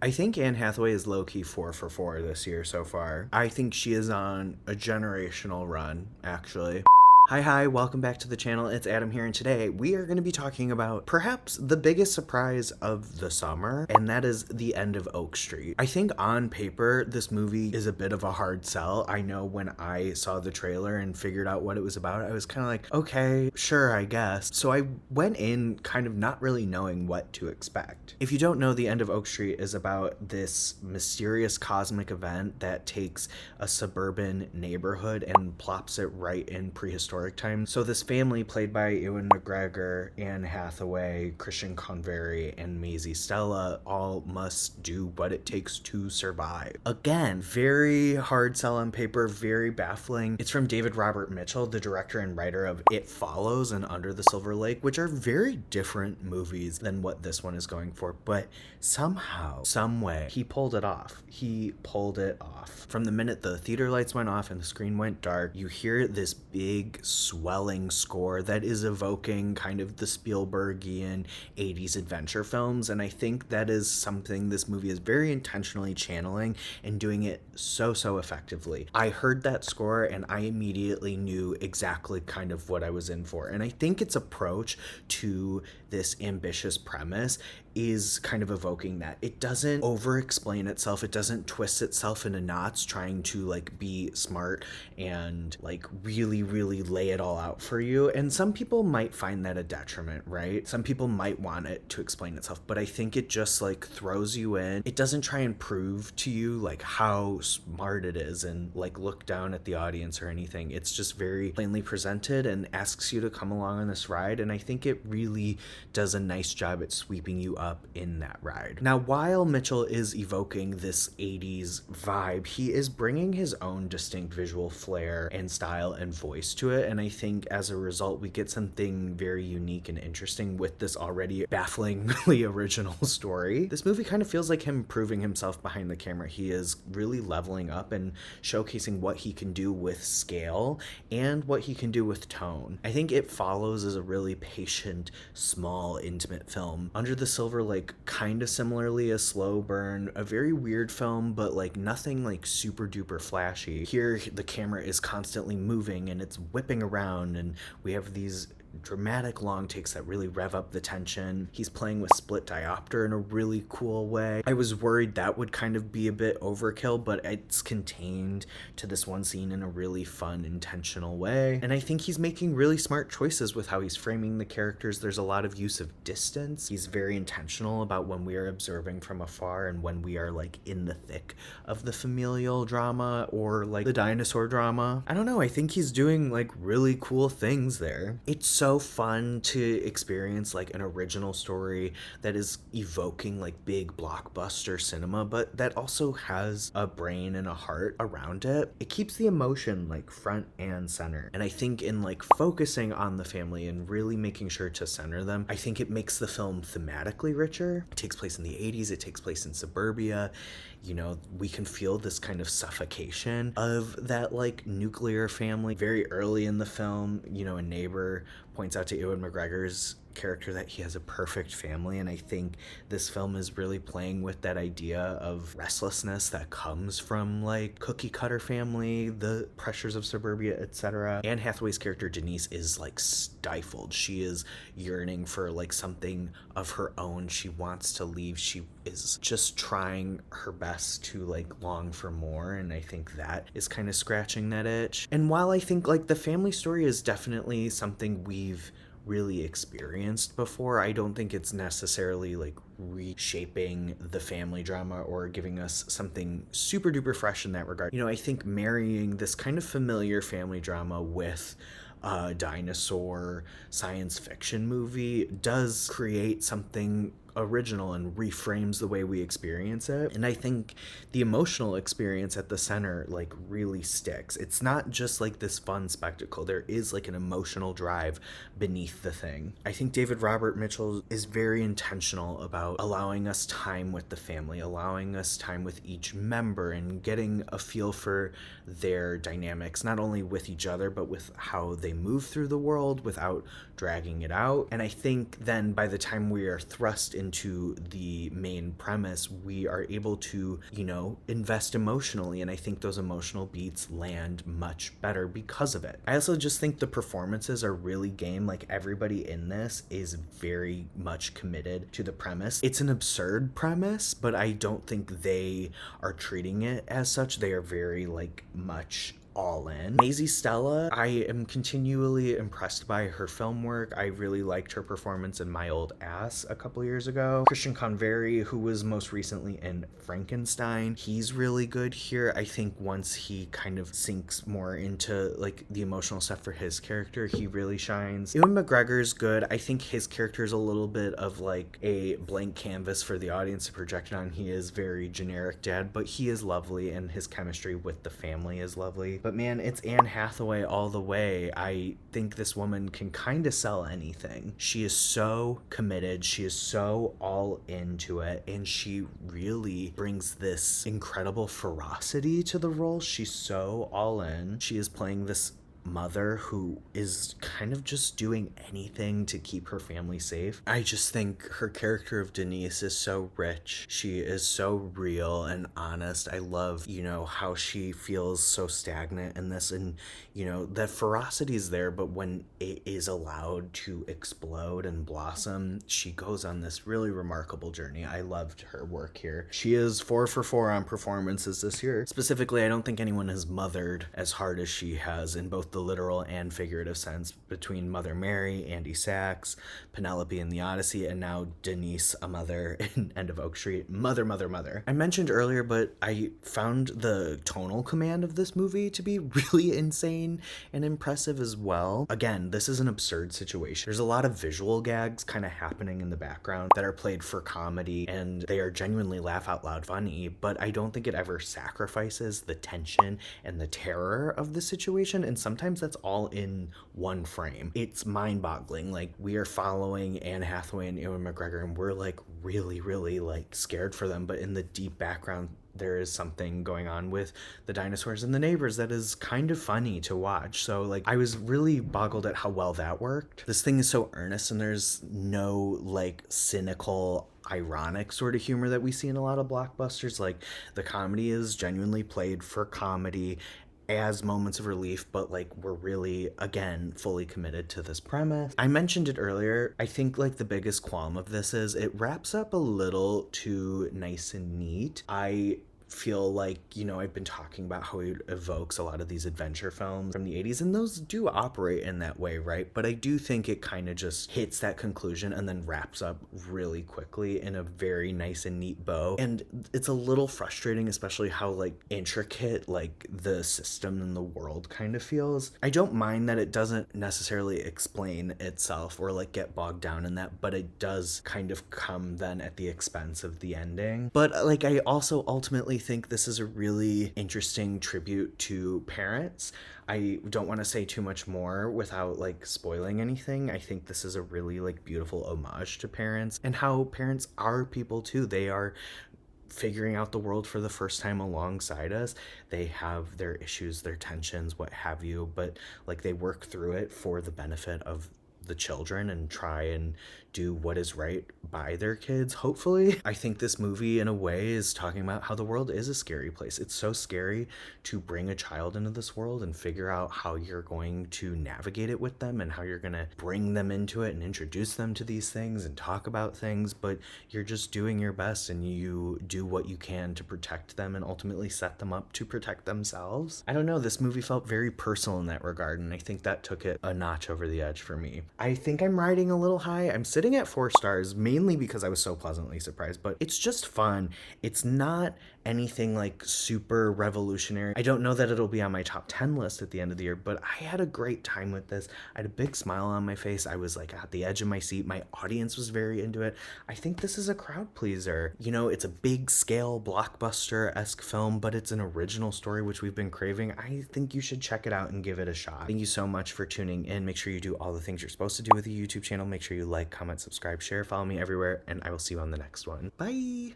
I think Anne Hathaway is low-key 4 for 4 this year so far. I think she is on a generational run, actually. Hi, welcome back to the channel. It's Adam here, and today we are going to be talking about perhaps the biggest surprise of the summer, and that is the end of Oak Street. I think on paper, this movie is a bit of a hard sell. I know when I saw the trailer and figured out what it was about, I was kind of like, okay, sure, I guess. So I went in kind of not really knowing what to expect. If you don't know, the end of Oak Street is about this mysterious cosmic event that takes a suburban neighborhood and plops it right in prehistoric time. So this family, played by Ewan McGregor, Anne Hathaway, Christian Convery, and Maisie Stella, all must do what it takes to survive. Again, very hard sell on paper, very baffling. It's from David Robert Mitchell, the director and writer of It Follows and Under the Silver Lake, which are very different movies than what this one is going for, but somehow, some way, he pulled it off. He pulled it off. From the minute the theater lights went off and the screen went dark, you hear this big swelling score that is evoking kind of the Spielbergian 80s adventure films, and I think that is something this movie is very intentionally channeling and doing it so effectively. I heard that score and I immediately knew exactly kind of what I was in for, and I think its approach to this ambitious premise is kind of evoking that. It doesn't over-explain itself, it doesn't twist itself into knots trying to like be smart and like really lay it all out for you, and some people might find that a detriment, right? Some people might want it to explain itself, but I think it just like throws you in. It doesn't try and prove to you like how smart it is and like look down at the audience or anything. It's just very plainly presented and asks you to come along on this ride, and I think it really does a nice job at sweeping you up in that ride. Now, while Mitchell is evoking this 80s vibe, he is bringing his own distinct visual flair and style and voice to it, and I think as a result we get something very unique and interesting with this already bafflingly original story. This movie kind of feels like him proving himself behind the camera. He is really leveling up and showcasing what he can do with scale and what he can do with tone. I think It Follows is a really patient, small, intimate film. Under the Silver Lake, kind of similarly a slow burn, a very weird film, but like nothing like super duper flashy. Here the camera is constantly moving and it's whipping around, and we have these dramatic long takes that really rev up the tension. He's playing with split diopter in a really cool way. I was worried that would kind of be a bit overkill, but it's contained to this one scene in a really fun, intentional way. And I think he's making really smart choices with how he's framing the characters. There's a lot of use of distance. He's very intentional about when we are observing from afar and when we are like in the thick of the familial drama or like the dinosaur drama. I don't know, I think he's doing like really cool things there. It's so fun to experience like an original story that is evoking like big blockbuster cinema, but that also has a brain and a heart around it. It keeps the emotion like front and center, and I think in like focusing on the family and really making sure to center them, I think it makes the film thematically richer. It takes place in the 80s, it takes place in suburbia. You know, we can feel this kind of suffocation of that like nuclear family. Very early in the film, you know, a neighbor points out to Ewan McGregor's character that he has a perfect family, and I think this film is really playing with that idea of restlessness that comes from like cookie cutter family, the pressures of suburbia, etc. Anne Hathaway's character Denise is like stifled. She is yearning for like something of her own. She wants to leave. She is just trying her best to like long for more, and I think that is kind of scratching that itch. And while I think like the family story is definitely something we've really experienced before, I don't think it's necessarily like reshaping the family drama or giving us something super duper fresh in that regard. You know, I think marrying this kind of familiar family drama with a dinosaur science fiction movie does create something original and reframes the way we experience it. And I think the emotional experience at the center like really sticks. It's not just like this fun spectacle. There is like an emotional drive beneath the thing. I think David Robert Mitchell is very intentional about allowing us time with the family, allowing us time with each member, and getting a feel for their dynamics, not only with each other, but with how they move through the world without dragging it out. And I think then by the time we are thrust into the main premise, we are able to, invest emotionally. And I think those emotional beats land much better because of it. I also just think the performances are really game. Like, everybody in this is very much committed to the premise. It's an absurd premise, but I don't think they are treating it as such. They are very, like, much all in. Maisie Stella, I am continually impressed by her film work. I really liked her performance in My Old Ass a couple years ago. Christian Convery, who was most recently in Frankenstein, he's really good here. I think once he kind of sinks more into like the emotional stuff for his character, he really shines. Ewan McGregor's good. I think his character is a little bit of like a blank canvas for the audience to project on. He is very generic dad, but he is lovely, and his chemistry with the family is lovely. But man, it's Anne Hathaway all the way. I think this woman can kind of sell anything. She is so committed. She is so all into it. And she really brings this incredible ferocity to the role. She's so all in. She is playing this mother who is kind of just doing anything to keep her family safe. I just think her character of Denise is so rich. She is so real and honest. I love, how she feels so stagnant in this, and, that ferocity is there, but when it is allowed to explode and blossom, she goes on this really remarkable journey. I loved her work here. She is 4 for 4 on performances this year. Specifically, I don't think anyone has mothered as hard as she has in both the literal and figurative sense, between Mother Mary, Andy Sachs, Penelope in The Odyssey, and now Denise, a mother in End of Oak Street. Mother. I mentioned earlier, but I found the tonal command of this movie to be really insane and impressive as well. Again, this is an absurd situation. There's a lot of visual gags kind of happening in the background that are played for comedy, and they are genuinely laugh out loud funny, but I don't think it ever sacrifices the tension and the terror of the situation, and sometimes that's all in one frame. It's mind-boggling. Like, we are following Anne Hathaway and Ewan McGregor, and we're like really like scared for them, but in the deep background there is something going on with the dinosaurs and the neighbors that is kind of funny to watch. So like, I was really boggled at how well that worked. This thing is so earnest, and there's no like cynical ironic sort of humor that we see in a lot of blockbusters. Like, the comedy is genuinely played for comedy as moments of relief, but like, we're really, again, fully committed to this premise. I mentioned it earlier. I think like the biggest qualm of this is it wraps up a little too nice and neat. I feel like, I've been talking about how it evokes a lot of these adventure films from the 80s, and those do operate in that way, right? But I do think it kind of just hits that conclusion and then wraps up really quickly in a very nice and neat bow. And it's a little frustrating, especially how like intricate like the system and the world kind of feels. I don't mind that it doesn't necessarily explain itself or like get bogged down in that, but it does kind of come then at the expense of the ending. But like, I also ultimately think this is a really interesting tribute to parents. I don't want to say too much more without like spoiling anything. I think this is a really like beautiful homage to parents and how parents are people too. They are figuring out the world for the first time alongside us. They have their issues, their tensions, what have you, but like, they work through it for the benefit of the children and try and do what is right by their kids, hopefully. I think this movie in a way is talking about how the world is a scary place. It's so scary to bring a child into this world and figure out how you're going to navigate it with them and how you're going to bring them into it and introduce them to these things and talk about things, but you're just doing your best and you do what you can to protect them and ultimately set them up to protect themselves. I don't know, this movie felt very personal in that regard, and I think that took it a notch over the edge for me. I think I'm riding a little high. I'm sitting at 4 stars, mainly because I was so pleasantly surprised, but it's just fun. It's not anything like super revolutionary. I don't know that it'll be on my top 10 list at the end of the year, but I had a great time with this. I had a big smile on my face. I was like at the edge of my seat. My audience was very into it. I think this is a crowd pleaser. It's a big scale blockbuster-esque film, but it's an original story, which we've been craving. I think you should check it out and give it a shot. Thank you so much for tuning in. Make sure you do all the things you're supposed to do with the YouTube channel. Make sure you like, comment, subscribe, share, follow me everywhere, and I will see you on the next one. Bye!